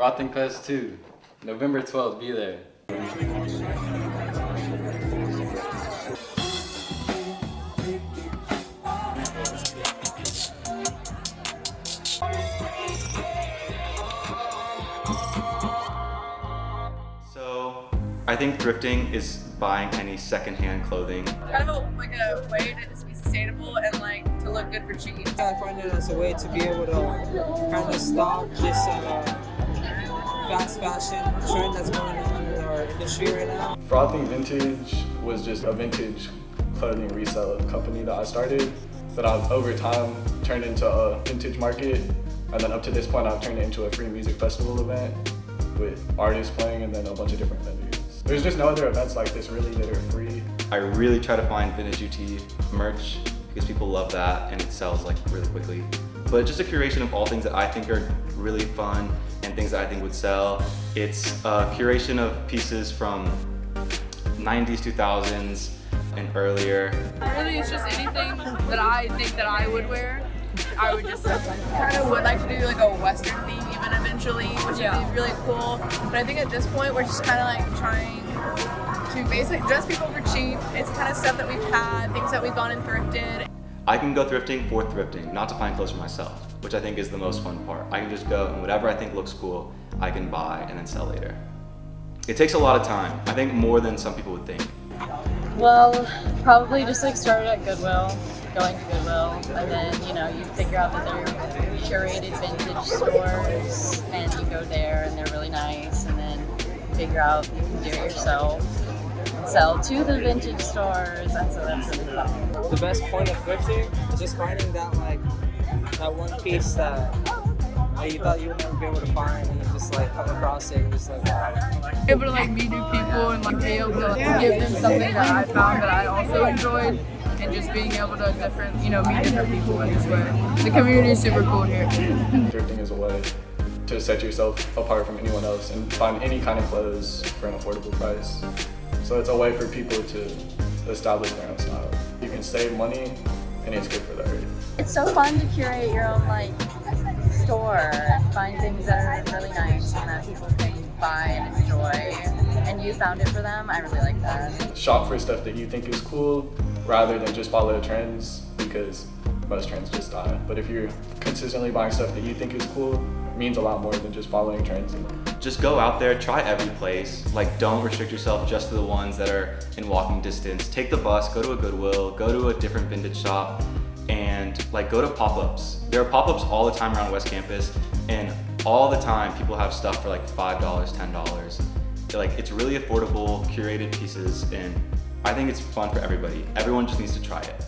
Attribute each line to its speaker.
Speaker 1: Frothing Fest 2, November 12th, be there.
Speaker 2: So, I think thrifting is buying any secondhand clothing.
Speaker 3: Kind of like a way to just be sustainable and like to look good for cheap.
Speaker 4: I find it as a way to be able to kind of stop this fast fashion trend that's going on in our industry right now.
Speaker 5: Frothing Vintage was just a vintage clothing resale company that I started, that I've over time turned into a vintage market, and then up to this point I've turned it into a free music festival event with artists playing and then a bunch of different venues. There's just no other events like this really that are free.
Speaker 2: I really try to find vintage UT merch because people love that and it sells like really quickly. But just a curation of all things that I think are really fun and things that I think would sell. It's a curation of pieces from 90s, 2000s, and earlier.
Speaker 3: Really, it's just anything that I think that I would wear. I would just kind of would like to do like a Western theme even eventually, which would be really cool. But I think at this point we're just kind of like trying to basically dress people for cheap. It's kind of stuff that we've had, things that we've gone and thrifted.
Speaker 2: I can go thrifting for thrifting, not to find clothes for myself, which I think is the most fun part. I can just go and whatever I think looks cool, I can buy and then sell later. It takes a lot of time, I think more than some people would think.
Speaker 6: Well, probably just like start at Goodwill, going to Goodwill, and then you figure out that they're curated vintage stores, and you go there and they're really nice, and then figure out you can do it yourself. Sell to the vintage stores, and so that's really fun.
Speaker 4: The best point of thrifting is just finding that that one piece that you thought you would never be able to find, and you just like come across it and just like wow.
Speaker 3: Be able to like meet new people and like be able to give them something that I found that I also enjoyed, and just being able to meet different people in this way. The community is super cool here.
Speaker 5: Thrifting is a way to set yourself apart from anyone else and find any kind of clothes for an affordable price. So it's a way for people to establish their own style. You can save money and it's good for the earth.
Speaker 6: It's so fun to curate your own store, find things that are really nice and that people can buy and enjoy, and you found it for them. I really like that.
Speaker 5: Shop for stuff that you think is cool rather than just follow trends, because most trends just die. But if you're consistently buying stuff that you think is cool, it means a lot more than just following trends.
Speaker 2: Just go out there, try every place. Like, don't restrict yourself just to the ones that are in walking distance. Take the bus, go to a Goodwill, go to a different vintage shop, and go to pop-ups. There are pop-ups all the time around West Campus, and all the time people have stuff for like $5, $10. It's really affordable, curated pieces, and I think it's fun for everybody. Everyone just needs to try it.